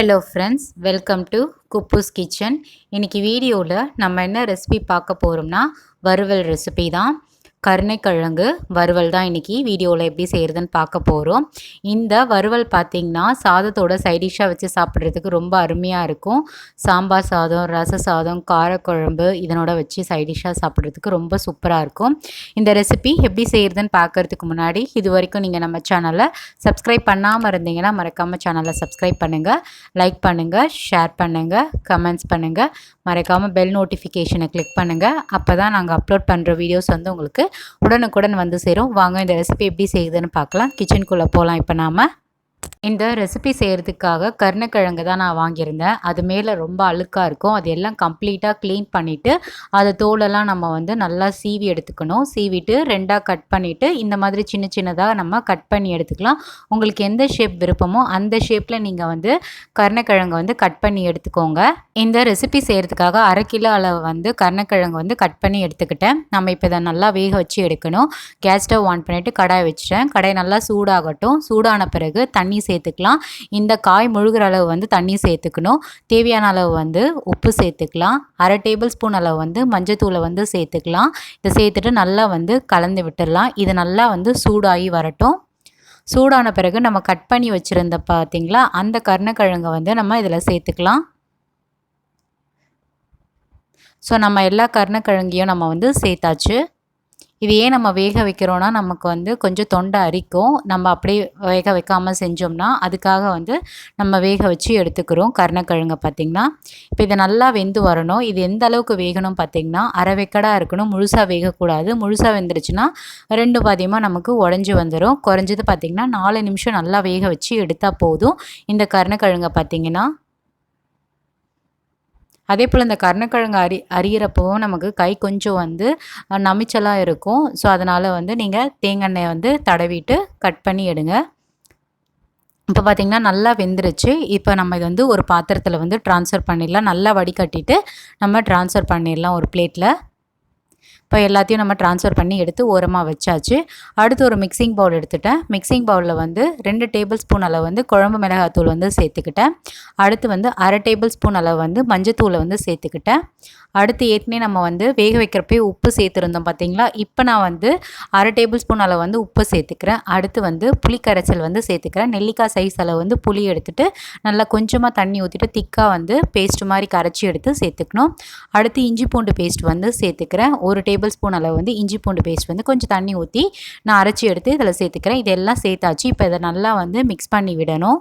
Hello friends, welcome to kuboos kitchen. இன்றைக்கி வீடியோவில் நம்ம என்ன ரெசிபி பார்க்க போகிறோம்னா வறுவல் ரெசிபி தான். கருணைக்கிழங்கு வறுவல் தான் இன்றைக்கி வீடியோவில் எப்படி செய்கிறதுன்னு பார்க்க போகிறோம். இந்த வறுவல் பார்த்திங்கன்னா சாதத்தோட சைடிஷ்ஷாக வச்சு சாப்பிட்றதுக்கு ரொம்ப அருமையாக இருக்கும். சாம்பார் சாதம், ரச சாதம், காரக்குழம்பு இதனோட வச்சு சைடிஷ்ஷாக சாப்பிட்றதுக்கு ரொம்ப சூப்பராக இருக்கும். இந்த ரெசிபி எப்படி செய்கிறதுன்னு பார்க்குறதுக்கு முன்னாடி இது வரைக்கும் நீங்கள் நம்ம சேனலை சப்ஸ்கிரைப் பண்ணாமல் இருந்தீங்கன்னா மறக்காமல் சேனலை சப்ஸ்கிரைப் பண்ணுங்கள், லைக் பண்ணுங்கள், ஷேர் பண்ணுங்கள், கமெண்ட்ஸ் பண்ணுங்கள், மறக்காமல் பெல் நோட்டிஃபிகேஷனை கிளிக் பண்ணுங்கள். அப்போ தான் நாங்கள் அப்லோட் பண்ணுற வீடியோஸ் வந்து உங்களுக்கு உடனுக்குடன் வந்து சேரும். வாங்க இந்த ரெசிபி எப்படி செய்யுதுன்னு பார்க்கலாம். கிச்சனுக்குள்ளே போகலாம். இப்போ நாம் இந்த ரெசிபி செய்கிறதுக்காக கருணைக்கிழங்கு தான் நான் வாங்கியிருந்தேன். அது மேலே ரொம்ப அழுக்காக இருக்கும். அது எல்லாம் கம்ப்ளீட்டாக க்ளீன் பண்ணிவிட்டு அதை தோலெல்லாம் நம்ம வந்து நல்லா சீவி எடுத்துக்கணும். சீவிட்டு ரெண்டாக கட் பண்ணிவிட்டு இந்த மாதிரி சின்ன சின்னதாக நம்ம கட் பண்ணி எடுத்துக்கலாம். உங்களுக்கு எந்த ஷேப் விருப்பமோ அந்த ஷேப்பில் நீங்கள் வந்து கருணைக்கிழங்கு வந்து கட் பண்ணி எடுத்துக்கோங்க. இந்த ரெசிபி செய்கிறதுக்காக 1/2 கிலோ அளவு வந்து கருணைக்கிழங்கு வந்து கட் பண்ணி எடுத்துக்கிட்டேன். நம்ம இப்போ இதை நல்லா வேக வச்சு எடுக்கணும். கேஸ் ஸ்டவ் ஆன் பண்ணிவிட்டு கடாய் வச்சுட்டேன். கடாய் நல்லா சூடாகட்டும். சூடான பிறகு தண்ணி சேர்த்துக்கலாம். இந்த காய் முழுகிற அளவு வந்து தண்ணி சேர்த்துக்கணும். தேவையான அளவு வந்து உப்பு சேர்த்துக்கலாம். 1/2 டேபிள் ஸ்பூன் அளவு வந்து மஞ்சத்தூளை வந்து சேர்த்துக்கலாம். இதை சேர்த்துட்டு நல்லா வந்து கலந்து விட்டுடலாம். இது நல்லா வந்து சூடாகி வரட்டும். சூடான பிறகு நம்ம கட் பண்ணி வச்சுருந்த பார்த்திங்களா அந்த கருணைக்கிழங்கை வந்து நம்ம இதில் சேர்த்துக்கலாம். ஸோ நம்ம எல்லா கருணைக்கிழங்கையும் நம்ம வந்து சேர்த்தாச்சு. இது ஏன் நம்ம வேக வைக்கிறோன்னா நமக்கு வந்து கொஞ்சம் தொண்டை அரிக்கும். நம்ம அப்படியே வேக வைக்காமல் செஞ்சோம்னா அதுக்காக வந்து நம்ம வேக வச்சு எடுத்துக்கிறோம் கருணைக்கிழங்கை பார்த்திங்கன்னா. இப்போ இதை நல்லா வெந்து வரணும். இது எந்த அளவுக்கு வேகணும் பார்த்திங்கன்னா அரை வேக்காடாக இருக்கணும். முழுசாக வேகக்கூடாது. முழுசாக வெந்துருச்சுன்னா 2 பாதியமாக நமக்கு உடஞ்சி வந்துடும். குறைஞ்சது பார்த்திங்கன்னா 4 நிமிஷம் நல்லா வேக வச்சு எடுத்தால் போதும் இந்த கருணைக்கிழங்கை பார்த்திங்கன்னா. அதே போல் இந்த கருணைக்கிழங்கு அரியிறப்பவும் நமக்கு கை கொஞ்சம் வந்து நமிச்சலாக இருக்கும். ஸோ அதனால் வந்து நீங்கள் தேங்காய் எண்ணெயை வந்து தடவிட்டு கட் பண்ணி எடுங்க. இப்போ பார்த்திங்கன்னா நல்லா வெந்துருச்சு. இப்போ நம்ம இது வந்து ஒரு பாத்திரத்தில் வந்து ட்ரான்ஸ்ஃபர் பண்ணிடலாம். நல்லா வடிகட்டிட்டு நம்ம ட்ரான்ஸ்ஃபர் பண்ணிடலாம் ஒரு பிளேட்டில். இப்போ எல்லாத்தையும் நம்ம ட்ரான்ஸ்ஃபர் பண்ணி எடுத்து ஓரமாக வச்சாச்சு. அடுத்து ஒரு மிக்சிங் பவுல் எடுத்துட்டேன். மிக்சிங் பவுலில் வந்து 2 டேபிள் ஸ்பூன் அளவு வந்து குழம்பு மிளகாத்தூள் வந்து சேர்த்துக்கிட்டேன். அடுத்து வந்து 1/2 டேபிள் ஸ்பூன் அளவு வந்து மஞ்சத்தூளை வந்து சேர்த்துக்கிட்டேன். அடுத்து ஏற்கனவே நம்ம வந்து வேக வைக்கிறப்பே உப்பு சேர்த்துருந்தோம் பார்த்திங்களா. இப்போ நான் வந்து 1/2 டேபிள் ஸ்பூன் அளவு வந்து உப்பு சேர்த்துக்கிறேன். அடுத்து வந்து புளிக்கரைச்சல் வந்து சேர்த்துக்கிறேன். நெல்லிக்காய் சைஸ் அளவு வந்து புளி எடுத்துகிட்டு நல்லா கொஞ்சமாக தண்ணி ஊற்றிட்டு திக்காக வந்து பேஸ்ட் மாதிரி கரைச்சி எடுத்து சேர்த்துக்கணும். அடுத்து இஞ்சி பூண்டு பேஸ்ட் வந்து சேர்த்துக்கிறேன். 1 டேபிள் ஸ்பூன் அளவு வந்து இஞ்சி பூண்டு பேஸ்ட் வந்து கொஞ்சம் தண்ணி ஊற்றி நான் அரைச்சி எடுத்து இதில் சேர்த்துக்கிறேன். இதெல்லாம் சேர்த்தாச்சு. இப்போ இதை நல்லா வந்து மிக்ஸ் பண்ணி விடணும்.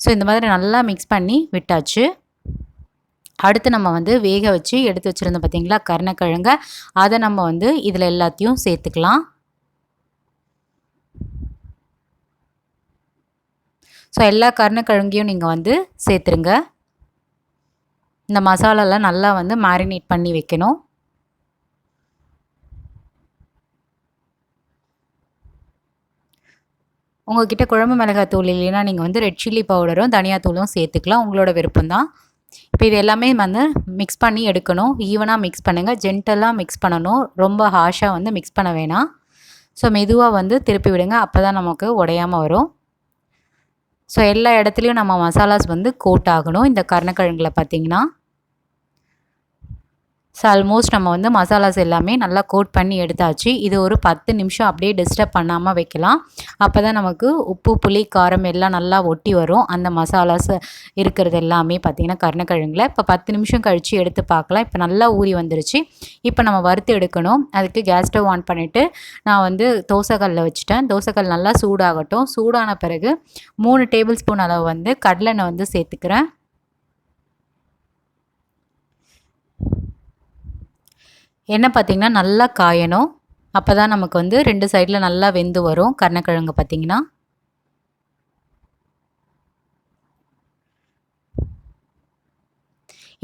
ஸோ இந்த மாதிரி நல்லா மிக்ஸ் பண்ணி விட்டாச்சு. அடுத்து நம்ம வந்து வேக வச்சு எடுத்து வச்சுருந்தோம் பார்த்திங்களா கருணைக்கிழங்கை, அதை நம்ம வந்து இதில் எல்லாத்தையும் சேர்த்துக்கலாம். ஸோ எல்லா கருணைக்கிழங்கையும் நீங்கள் வந்து சேர்த்துருங்க. இந்த மசாலாலாம் நல்லா வந்து மேரினேட் பண்ணி வைக்கணும். உங்கள்கிட்ட குழம்பு மிளகாத்தூள் இல்லைன்னா நீங்கள் வந்து ரெட் சில்லி பவுடரும் தனியாத்தூளும் சேர்த்துக்கலாம். உங்களோட விருப்பம்தான். இப்போ இது எல்லாமே வந்து மிக்ஸ் பண்ணி எடுக்கணும். ஈவனாக மிக்ஸ் பண்ணுங்கள். ஜென்டலாக மிக்ஸ் பண்ணணும். ரொம்ப ஹார்ஷாக வந்து மிக்ஸ் பண்ண வேணாம். ஸோ மெதுவாக வந்து திருப்பி விடுங்க. அப்போ தான் நமக்கு உடையாமல் வரும். ஸோ எல்லா இடத்துலையும் நம்ம மசாலாஸ் வந்து கோட் ஆகணும் இந்த கருணைக்கிழங்குல பார்த்திங்கன்னா. ஸோ ஆல்மோஸ்ட் நம்ம வந்து மசாலாஸ் எல்லாமே நல்லா கோட் பண்ணி எடுத்தாச்சு. இது ஒரு 10 நிமிஷம் அப்படியே டிஸ்டர்ப் பண்ணாமல் வைக்கலாம். அப்போ தான் நமக்கு உப்பு, புளி, காரம் எல்லாம் நல்லா ஒட்டி வரும். அந்த மசாலாஸ் இருக்கிறது எல்லாமே பார்த்திங்கன்னா கருணைக்கிழங்குல. இப்போ 10 நிமிஷம் கழித்து எடுத்து பார்க்கலாம். இப்போ நல்லா ஊறி வந்துருச்சு. இப்போ நம்ம வறுத்து எடுக்கணும். அதுக்கு கேஸ் ஸ்டவ் ஆன் பண்ணிவிட்டு நான் வந்து தோசைக்கல்லில் வச்சுட்டேன். தோசைக்கல் நல்லா சூடாகட்டும். சூடான பிறகு 3 டேபிள் ஸ்பூன் அளவு வந்து கடலெண்ணெய் வந்து சேர்த்துக்கிறேன். எண்ணெய் பார்த்திங்கன்னா நல்லா காயணும். அப்போ தான் நமக்கு வந்து 2 சைடில் நல்லா வெந்து வரும் கருணைக்கிழங்கு பார்த்திங்கன்னா.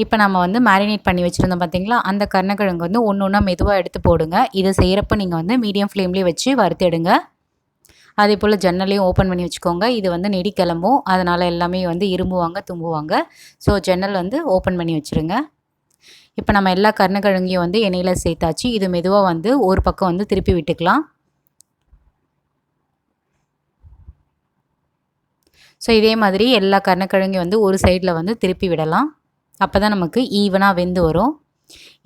இப்போ நம்ம வந்து மேரினேட் பண்ணி வச்சுருந்தோம் பார்த்திங்களா அந்த கருணைக்கிழங்கு வந்து ஒன்று ஒன்றா மெதுவாக எடுத்து போடுங்க. இதை செய்கிறப்ப நீங்கள் வந்து மீடியம் ஃப்ளேம்லேயே வச்சு வறுத்தெடுங்க. அதே போல் ஜன்னலையும் ஓப்பன் பண்ணி வச்சுக்கோங்க. இது வந்து நெடி கிளம்பும். அதனால் எல்லாமே வந்து இரும்புவாங்க, தும்புவாங்க. ஸோ ஜன்னல் வந்து ஓப்பன் பண்ணி வச்சுருங்க. இப்போ நம்ம எல்லா கருணைக்கிழங்கையும் வந்து எண்ணெயில் சேர்த்தாச்சு. இது மெதுவாக வந்து ஒரு பக்கம் வந்து திருப்பி விட்டுக்கலாம். ஸோ இதே மாதிரி எல்லா கருணக்கிழங்கையும் வந்து ஒரு சைடில் வந்து திருப்பி விடலாம். அப்போ தான் நமக்கு ஈவனாக வெந்து வரும்.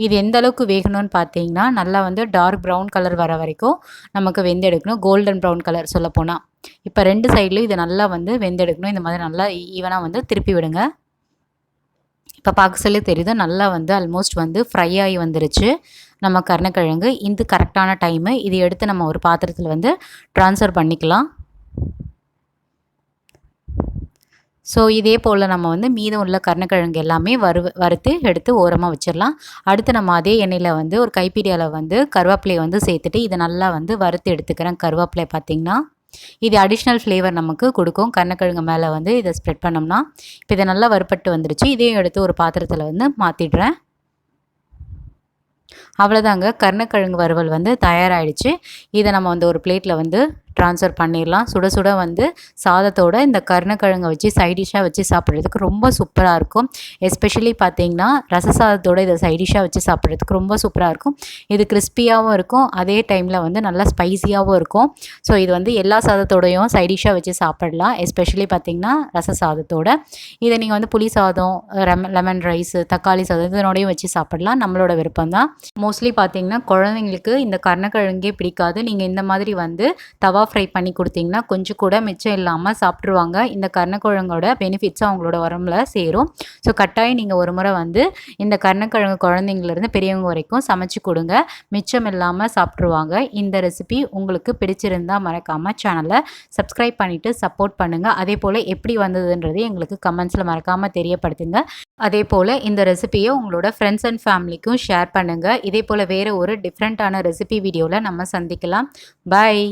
இது எந்த அளவுக்கு வேகணும்னு பார்த்தீங்கன்னா, நல்லா வந்து டார்க் ப்ரௌன் கலர் வர வரைக்கும் நமக்கு வெந்தெடுக்கணும். கோல்டன் ப்ரௌன் கலர் சொல்லப்போனால். இப்போ 2 சைட்லையும் இது நல்லா வந்து வெந்தெடுக்கணும். இந்த மாதிரி நல்லா ஈவனாக வந்து திருப்பி விடுங்க. இப்போ பார்க்க சொல்லி தெரியுது, நல்லா வந்து ஆல்மோஸ்ட் வந்து ஃப்ரை ஆகி வந்துருச்சு நம்ம கருணக்கிழங்கு. இது கரெக்டான டைமு. இது எடுத்து நம்ம ஒரு பாத்திரத்தில் வந்து ட்ரான்ஸ்ஃபர் பண்ணிக்கலாம். ஸோ இதே போல் நம்ம வந்து மீதம் உள்ள கருணக்கிழங்கு எல்லாமே வறுத்து எடுத்து ஓரமாக வச்சிடலாம். அடுத்து நம்ம அதே எண்ணெயில் வந்து ஒரு கைப்பிடி அளவு வந்து கருவேப்பிலையை வந்து சேர்த்துட்டு இதை நல்லா வந்து வறுத்து எடுத்துக்கிறேன். கருவேப்பிலை பார்த்திங்கன்னா இது அடிஷ்னல் ஃப்ளேவர் நமக்கு கொடுக்கும். கருணக்கிழங்கு மேலே வந்து இதை ஸ்ப்ரெட் பண்ணோம்னா. இப்போ இதை நல்லா வறுப்பட்டு வந்துருச்சு. இதையும் எடுத்து ஒரு பாத்திரத்தில் வந்து மாற்றிடுறேன். அவ்வளோதாங்க, கருணக்கிழங்கு வறுவல் வந்து தயாராகிடுச்சு. இதை நம்ம வந்து ஒரு பிளேட்டில் வந்து ட்ரான்ஸ்ஃபர் பண்ணிடலாம். சுட சுட வந்து சாதத்தோட இந்த கருணக்கிழங்கை வச்சு சைடிஷ்ஷாக வச்சு சாப்பிட்றதுக்கு ரொம்ப சூப்பராக இருக்கும். எஸ்பெஷலி பார்த்திங்கன்னா ரச சாதத்தோட இதை சைடிஷ்ஷாக வச்சு சாப்பிட்றதுக்கு ரொம்ப சூப்பராக இருக்கும். இது கிறிஸ்பியாகவும் இருக்கும், அதே டைமில் வந்து நல்லா ஸ்பைஸியாகவும் இருக்கும். ஸோ இது வந்து எல்லா சாதத்தோடையும் சைடிஷ்ஷாக வச்சு சாப்பிடலாம். எஸ்பெஷலி பார்த்திங்கன்னா ரச சாதத்தோட. இதை நீங்கள் வந்து புளி சாதம், லெமன் ரைஸு, தக்காளி சாதம் இதனோடையும் வச்சு சாப்பிடலாம். நம்மளோட விருப்பம் தான். மோஸ்ட்லி பார்த்திங்கன்னா குழந்தைங்களுக்கு இந்த கருணக்கிழங்கே பிடிக்காது. நீங்கள் இந்த மாதிரி வந்து தவா ஃப்ரை பண்ணி கொடுத்தீங்கன்னா கொஞ்சம் கூட மிச்சம் இல்லாமல் சாப்பிட்ருவாங்க. இந்த கருணக்கிழங்கோட பெனிஃபிட்ஸும் அவங்களோட உடம்புல சேரும். ஸோ கட்டாயம் நீங்கள் ஒரு முறை வந்து இந்த கருணக்கிழங்கு குழந்தைங்கள்லேருந்து பெரியவங்க வரைக்கும் சமைச்சு கொடுங்க. மிச்சம் இல்லாமல் சாப்பிட்ருவாங்க. இந்த ரெசிபி உங்களுக்கு பிடிச்சிருந்தால் மறக்காமல் சேனலை சப்ஸ்கிரைப் பண்ணிவிட்டு சப்போர்ட் பண்ணுங்கள். அதே போல் எப்படி வந்ததுன்றது எங்களுக்கு கமெண்ட்ஸில் மறக்காமல் தெரியப்படுத்துங்க. அதே போல் இந்த ரெசிபியை உங்களோட ஃப்ரெண்ட்ஸ் அண்ட் ஃபேமிலிக்கும் ஷேர் பண்ணுங்கள். இதே போல் வேறு ஒரு டிஃப்ரெண்ட்டான ரெசிபி வீடியோவில் நம்ம சந்திக்கலாம். பாய்.